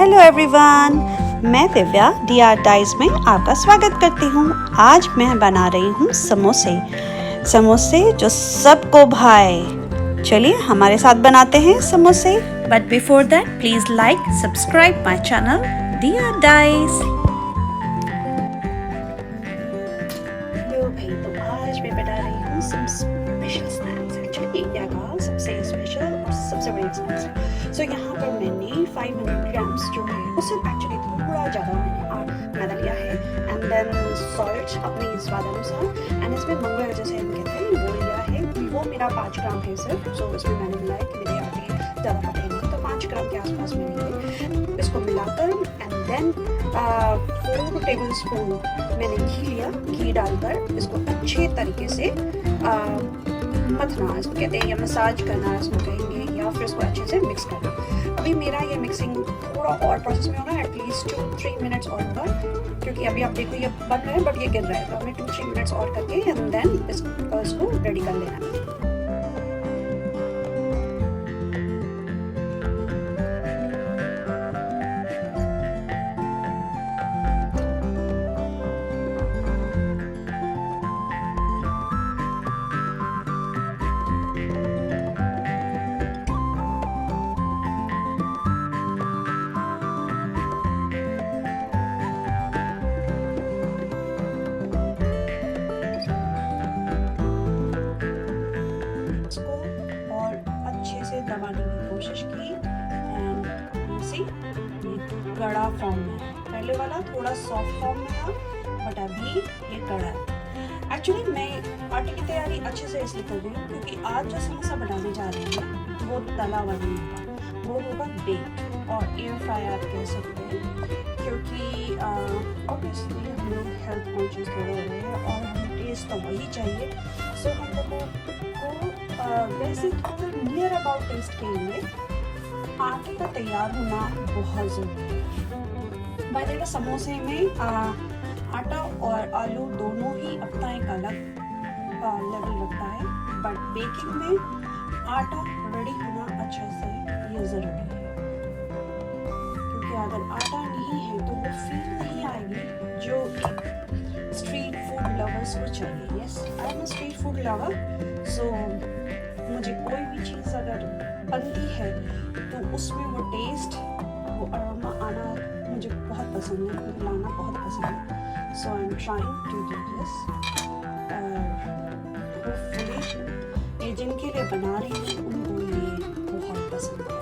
Hello everyone, मैं Divya DR dies में आपका स्वागत करती हूँ। आज मैं बना रही हूँ समोसे जो सबको भाए। चलिए हमारे साथ बनाते हैं समोसे। But before that please like subscribe my channel DR dies. Hello भाई, तो आज मैं बना रही हूँ some special snacks. Actually India का सबसे स्पेशल और सबसे बड़ी स्नैक्स है। सो यहाँ पर मैंने 500 ग्राम्स जो है उससे एक्चुअली थोड़ा ज़्यादा मैंने मैदा लिया है। एंड देन सॉल्ट अपने स्वाद अनुसार। एंड इसमें मंगल जैसे हम कहते हैं वो लिया है। वो मेरा 5 ग्राम है सिर्फ। सो इसमें मैंने मिलाया कि मेरे आटे ज़्यादा पते नहीं, तो 5 ग्राम के आसपास में लिए। इसको मिलाकर एंड देन 4 टेबल स्पून मैंने घी लिया। घी डालकर इसको अच्छे तरीके से मथना, इसको कहते हैं, या मसाज करना इसको कहेंगे, या फिर इसको अच्छे से मिक्स करना। अभी मेरा ये मिक्सिंग थोड़ा और प्रोसेस में होगा, एटलीस्ट 2-3 मिनट्स और होगा, क्योंकि अभी आप देखो ये बन रहा है बट ये गिर रहा है, तो हमें 2-3 मिनट्स और करके एंड देन इसको रेडी कर लेना है। और अच्छे से दबाने की कोशिश की एंड सी गड़ा फॉर्म में है। पहले वाला थोड़ा सॉफ्ट फॉर्म में था बट अभी ये गड़ा है। एक्चुअली मैं आटे की तैयारी अच्छे से इसलिए कर रही हूँ क्योंकि आज जो समोसा बनाने जा रही हूँ वो तला हुआ नहीं होगा, वो होगा बेक और एयर फ्राई आप कह सकते हैं, क्योंकि ऑब्वियसली हम लोग हेल्थ कॉन्शियस लोग हो रहे हैं और हमें टेस्ट तो वही चाहिए। सो हम लोगों को वैसे थोड़ा नियर अबाउट टेस्ट के लिए आटे का तैयार होना बहुत ज़रूरी है। बाय द वे समोसे में आटा और आलू दोनों ही अपना एक अलग लेवल रखता है, बट बेकिंग में आटा रेडी होना अच्छे से ये ज़रूरी है, क्योंकि अगर आटा नहीं है तो वो फील नहीं आएगी जो एक स्ट्रीट फूड लवर्स को चाहिए। Yes, I am a street food lover, so मुझे कोई भी चीज़ अगर बनती है तो उसमें वो टेस्ट, वो अरोमा आना मुझे बहुत पसंद है, मुझे लाना बहुत पसंद है। So I am trying to do this. Hopefully ये जिनके लिए बना रही हूँ उनको ये बहुत पसंद है।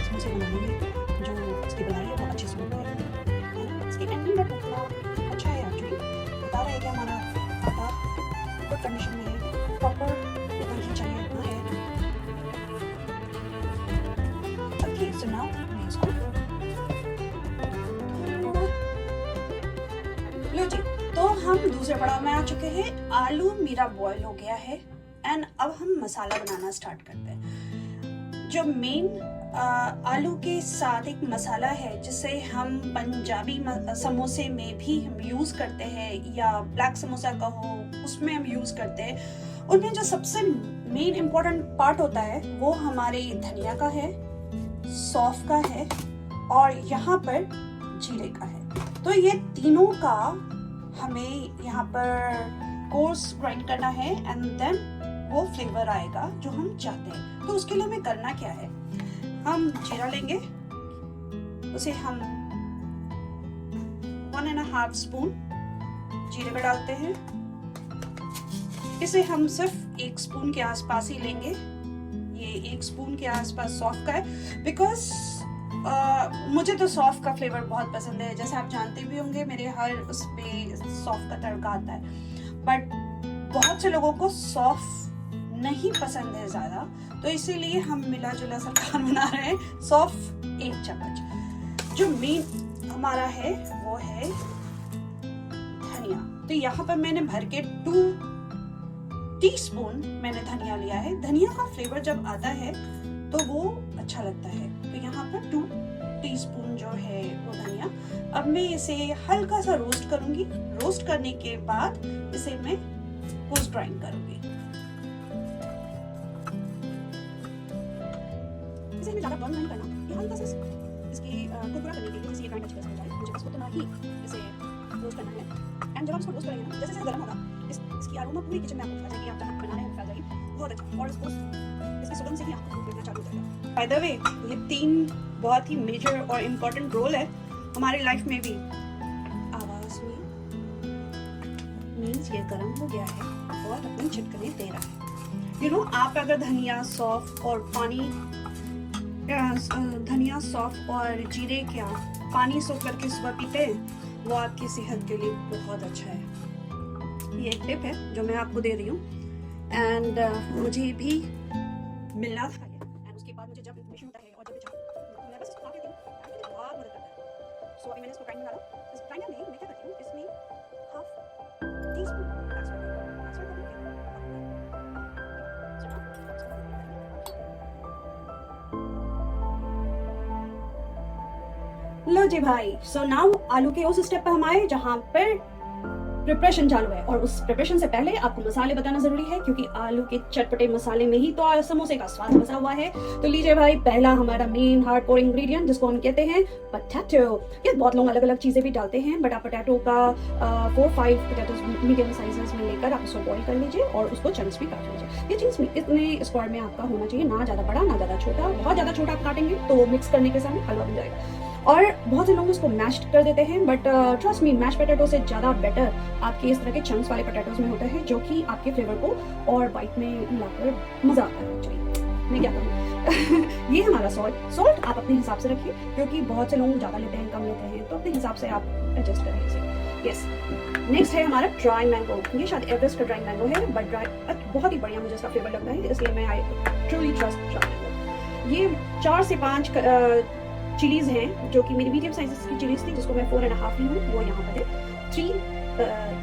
समोसे बनाने में जो इसकी बनाई है वो अच्छी से बनती है। इसकी एंडिंग बट थोड़ा अच्छा है। एक्चुअली बता रहे हैं कि हमारा आटा गुड कंडीशन में है, प्रॉपर इतना चाहिए उतना है। ओके, सो नाउ मैं इसको लो जी। तो हम दूसरे पड़ाव में आ चुके हैं। आलू मेरा बॉयल हो गया है एंड अब हम मसाला बनाना स्टार्ट करते हैं। जो मेन आलू के साथ एक मसाला है जिसे हम पंजाबी समोसे में भी हम यूज़ करते हैं, या ब्लैक समोसा कहो उसमें हम यूज़ करते हैं, उनमें जो सबसे मेन इम्पोर्टेंट पार्ट होता है वो हमारे धनिया का है, सौंफ का है और यहाँ पर जीरे का है। तो ये तीनों का हमें यहाँ पर कोर्स ग्राइंड करना है एंड देन वो फ्लेवर आएगा जो हम चाहते हैं। तो उसके लिए हमें करना क्या है, हम जीरा लेंगे, उसे हम 1.5 स्पून जीरे में डालते हैं। इसे हम सिर्फ 1 स्पून के आसपास ही लेंगे। ये 1 स्पून के आसपास सौंफ का है बिकॉज मुझे तो सौंफ का फ्लेवर बहुत पसंद है। जैसे आप जानते भी होंगे मेरे हर उस पे सौंफ का तड़का आता है, बट बहुत से लोगों को सौंफ नहीं पसंद है ज्यादा, तो इसीलिए हम मिला जुला सा खाना बना रहे हैं। सौंफ 1 चम्मच। जो मेन हमारा है वो है धनिया। तो यहाँ पर मैंने भर के 2 टीस्पून मैंने धनिया लिया है। धनिया का फ्लेवर जब आता है तो वो अच्छा लगता है। तो यहाँ पर 2 टीस्पून जो है वो धनिया। अब मैं इसे हल्का सा रोस्ट करूंगी। रोस्ट करने के बाद इसे मैं पोस्ट ग्राइंड करूंगी। इसे हमें ज्यादा बर्न नहीं करना, ये हल्का सा इसकी कुरकुरा करने के लिए, जैसे ये ग्राइंड अच्छे से हो जाए। मुझे बस उतना ही इसे रोस्ट करना है। एंड जब आप इसको रोस्ट करेंगे ना, जैसे जैसे गर्म होगा इसकी अरोमा पूरी किचन में आपको फैल जाएगी। आप जहाँ बना रहे हैं फैल जाएगी, बहुत अच्छा। और इसकी सुगंध से ही आपको मिलना चालू हो जाएगा। बाय द वे, ये 3 बहुत ही मेजर और इम्पोर्टेंट रोल है हमारी लाइफ में भी। आवाज में मीन्स ये गर्म हो गया है और अपनी छिटकने दे रहा है। यू नो, आप अगर धनिया, सौंफ और पानी, धनिया, सौंफ और जीरे का पानी सोख करके सुबह पीते हैं, वो आपकी सेहत के लिए बहुत अच्छा है। ये एक टिप है जो मैं आपको दे रही हूँ एंड मुझे भी मिलना था। एंड उसके बाद मुझे जब इन्फॉर्मेशन होता है और जब तो मैं बस इसको खा लेती हूँ, मुझे बहुत मदद करता है। सो अभी मैंने इसको ग्राइंड में डाला। इस ग्राइंडर में मैं क्या करती हूँ, इसमें 1/2 टीस्पून लो जी भाई। सो नाउ आलू के उस स्टेप पे हम आए जहां पर प्रिपरेशन चालू है। और उस प्रिपरेशन से पहले आपको मसाले बताना जरूरी है, क्योंकि आलू के चटपटे मसाले में ही तो समोसे का स्वाद बसा हुआ है। तो लीजिए भाई, पहला हमारा मेन हार्ड कोर इंग्रेडिएंट जिसको हम कहते हैं पोटैटो। ये बहुत लोग अलग अलग चीजें भी डालते हैं, बट आप पोटैटो का 4-5 पोटैटोज मीडियम साइजेस में लेकर आप उसको बॉईल कर लीजिए और उसको चंक्स में काट लीजिए। ये चीज इतने स्क्वायर में आपका होना चाहिए, ना ज्यादा बड़ा ना ज्यादा छोटा। बहुत ज्यादा छोटा आप काटेंगे तो मिक्स करने के समय हलवा बन जाएगा। और बहुत से लोग इसको मैश कर देते हैं, but trust me, mash potato से ज्यादा बेटर आपके इस तरह के चंक्स वाले पोटैटोज में होता है, जो कि आपके फ्लेवर को और बाइट में लाकर मजा आता है। चलिए मैं क्या करूँ ये हमारा सॉल्ट आप अपने हिसाब से रखिए, क्योंकि बहुत से लोग ज्यादा लेते हैं, कम लेते हैं, तो अपने हिसाब से आप एडजस्ट करें इसे। यस, नेक्स्ट है हमारा ड्राई मैंगो। ये शायद एवरेस्ट का ड्राई मैंगो है, बट ड्राई बहुत ही बढ़िया मुझे इसका फ्लेवर लगता है, इसलिए मैं I truly trust dry mango. ये 4 से 5 चिलीज हैं, जो कि मेरी मीडियम साइजेस की चिलीज थी, जिसको मैं 4.5 ली हूँ, वो यहाँ पर है। 3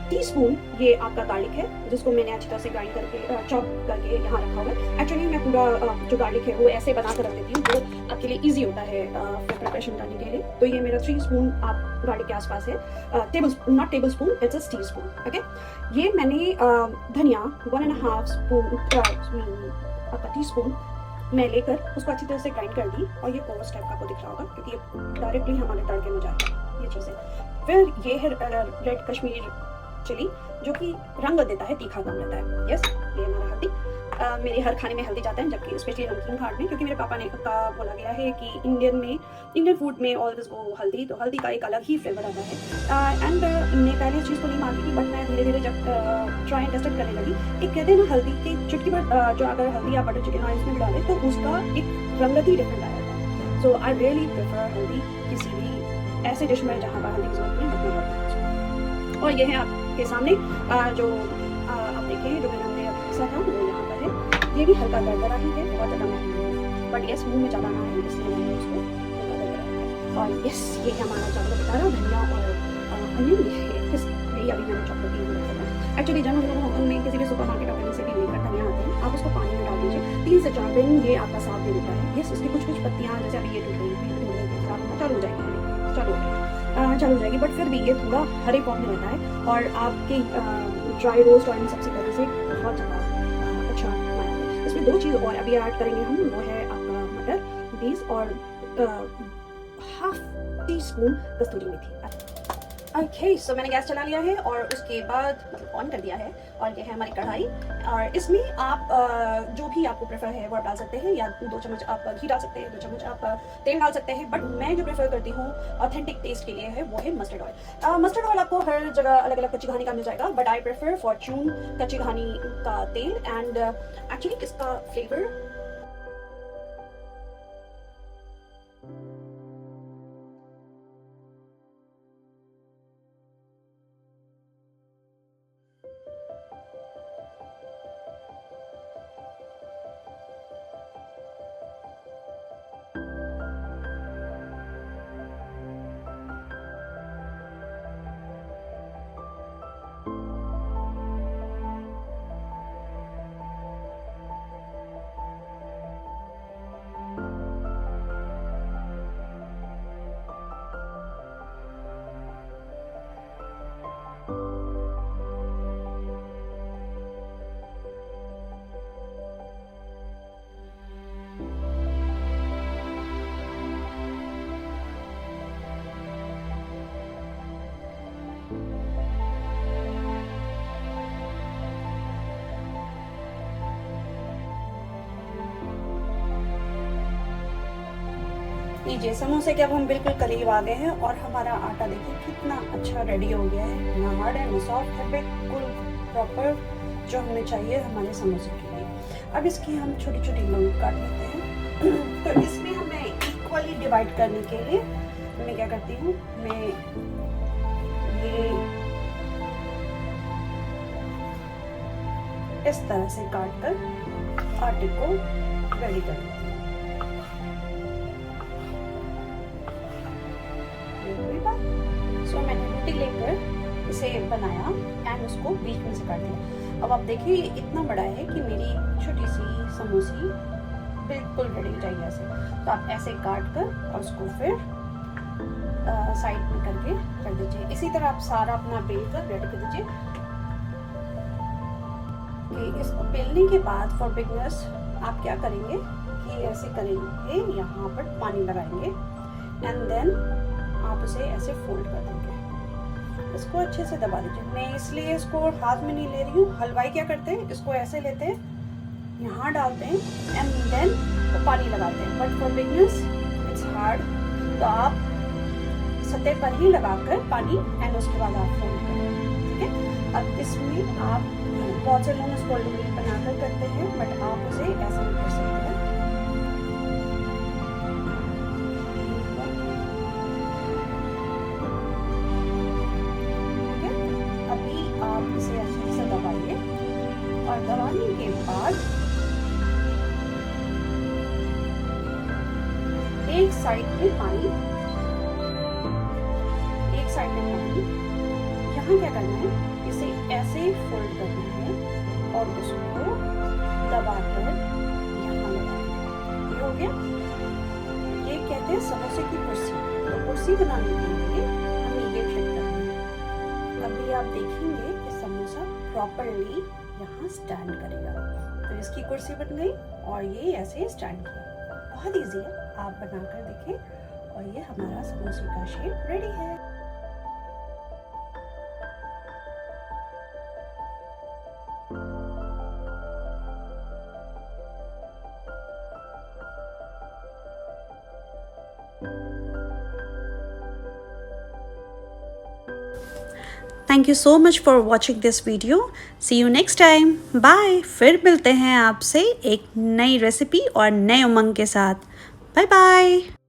टीस्पून ये आपका गार्लिक है, जिसको मैंने अच्छी तरह से ग्राइंड करके चॉप करके यहाँ रखा हुआ है। एक्चुअली मैं पूरा जो गार्लिक है वो ऐसे बना कर रख देती हूँ, वो आपके लिए इजी होता है प्रिपरेशन करने के लिए। तो ये मेरा 3 स्पून आप गार्लिक के आसपास है। Not table spoon, it's a teaspoon. Okay, ये मैंने धनिया 1.5 स्पून आपका टीस्पून मैं लेकर उसको अच्छी तरह से ग्राइंड कर दी, और ये कोर्स टाइप का आपको दिख रहा होगा, क्योंकि ये डायरेक्टली हमारे तड़के में जाएगा ये चीज़ें। फिर ये है रेड कश्मीर चिली, जो कि रंग देता है, तीखा कम रहता है। यस, ये हमारा हल्दी। मेरे हर खाने में हल्दी जाता है, जबकि स्पेशली नमकीन खाट में, क्योंकि मेरे पापा ने बोला गया है कि इंडियन फूड में ऑलवेज वो हल्दी, तो हल्दी का एक अलग ही फ्लेवर आता है। एंड मैं पहले इस चीज़ को नहीं मानती थी, बट मैं धीरे धीरे जब ट्राई एंड टेस्ट करने लगी, एक कहते हैं ना, हल्दी की चुटकी भर जो अगर हल्दी या बटर चिकन ऑयल इसमें भी डालें तो उसका एक रंगत ही डिफरेंट आ जाता है। सो आई रियली प्रेफर हल्दी किसी भी ऐसे डिश में जहाँ पर हल्दी की जरूरत नहीं होती। और ये है आपके सामने जो आप देखें, जो मैंने पिसा था वो यहाँ पर है। ये भी हल्का दरदरा ही है, बहुत ज़्यादा नहीं, बट यस मुंह में ज़्यादा ना है, इसलिए मैंने उसको हल्का दरदरा। और यस, ये हमारा चावल बता रहा धनिया और अनियन यही अभी मैंने चॉप करके रखा है। एक्चुअली जनरल में किसी भी सुपर मार्केट और कहीं से भी लेकर धनिया आते हैं, आप उसको पानी में डाल दीजिए, 3 से 4 दिन ये आपका साथ दे देता है। यस, उसकी कुछ पत्तियाँ जैसे अभी ये टूट रही है, खराब होना चालू हो जाएगी, बट फिर भी ये थोड़ा हरे फॉर्म में रहता है, और आपके ड्राई रोस्ट और इन सबसे करने से बहुत ज़्यादा दो चीज़ और अभी ऐड करेंगे हम, वो है आपका मटर, बीन्स और हाफ टी स्पून कस्तूरी मेथी। ओके, सो मैंने गैस चला लिया है और उसके बाद ऑन कर दिया है, और ये है हमारी कढ़ाई। और इसमें आप जो भी आपको प्रेफर है वो आप डाल सकते हैं, या 2 चम्मच आप घी डाल सकते हैं, 2 चम्मच आप तेल डाल सकते हैं। बट मैं जो प्रेफर करती हूँ ऑथेंटिक टेस्ट के लिए है, वो है मस्टर्ड ऑयल। मस्टर्ड ऑयल आपको हर जगह अलग अलग कच्ची घानी का मिल जाएगा, बट आई प्रेफर फॉर्चून कच्ची घानी का तेल। एंड एक्चुअली इसका फ्लेवर लीजिए, समोसे के अब हम बिल्कुल करीब आ गए हैं, और हमारा आटा देखिए कितना अच्छा रेडी हो गया है, ना हार्ड है ना सॉफ्ट है, बिल्कुल प्रॉपर जो हमें चाहिए हमारे समोसे के लिए। अब इसकी हम छोटी छोटी लोई काट लेते हैं। तो इसमें हमें इक्वली डिवाइड करने के लिए मैं क्या करती हूँ, मैं ये इस तरह से काट कर आटे को रेडी कर लेती हूँ। सो मैंने रोटी लेकर इसे बनाया एंड उसको बीच में से काट दिया। अब आप देखिए इतना बड़ा है कि मेरी छोटी सी समोसी बिल्कुल रेडी हो जाएगी ऐसे। तो आप ऐसे काट कर और उसको फिर साइड में करके कर दीजिए। इसी तरह आप सारा अपना बेल कर रेडी कर दीजिए। इसको बेलने के बाद फॉर बिगनर्स आप क्या करेंगे कि ऐसे करेंगे, यहाँ पर पानी लगाएंगे एंड देन आप उसे ऐसे फोल्ड कर देंगे, इसको अच्छे से दबा दीजिए। मैं इसलिए इसको हाथ में नहीं ले रही हूँ, हलवाई क्या करते हैं इसको ऐसे लेते हैं, यहाँ डालते हैं एंड देन तो पानी लगाते हैं। But for beginners it's hard, तो आप सतह पर ही लगाकर पानी एंड उसके बाद आप फोल्ड करें, ठीक है। अब इसमें आप बहुत से लोग इसको ऑलरेडी बनाकर करते हैं, बट आप उसे ऐसे नहीं कर सकते हैं। आप इसे अच्छे से दबाइए, और दबाने के बाद एक साइड में पानी, यहाँ क्या करना है, इसे ऐसे फोल्ड करना है और उसको दबाकर यहाँ लगाना। ये हो गया। ये कहते हैं समोसे की कुर्सी। तो कुर्सी बनाने के लिए हमें ये ट्रिक करनी है। अभी आप देखेंगे कि समोसा प्रॉपरली यहाँ स्टैंड करेगा। तो इसकी कुर्सी बन गई और ये ऐसे स्टैंड किया। बहुत इजी है, आप बनाकर देखें और ये हमारा समोसे का शेप रेडी है। Thank you so much for watching this video. See you next time. Bye. फिर मिलते हैं आपसे एक नई रेसिपी और नए उमंग के साथ. Bye bye.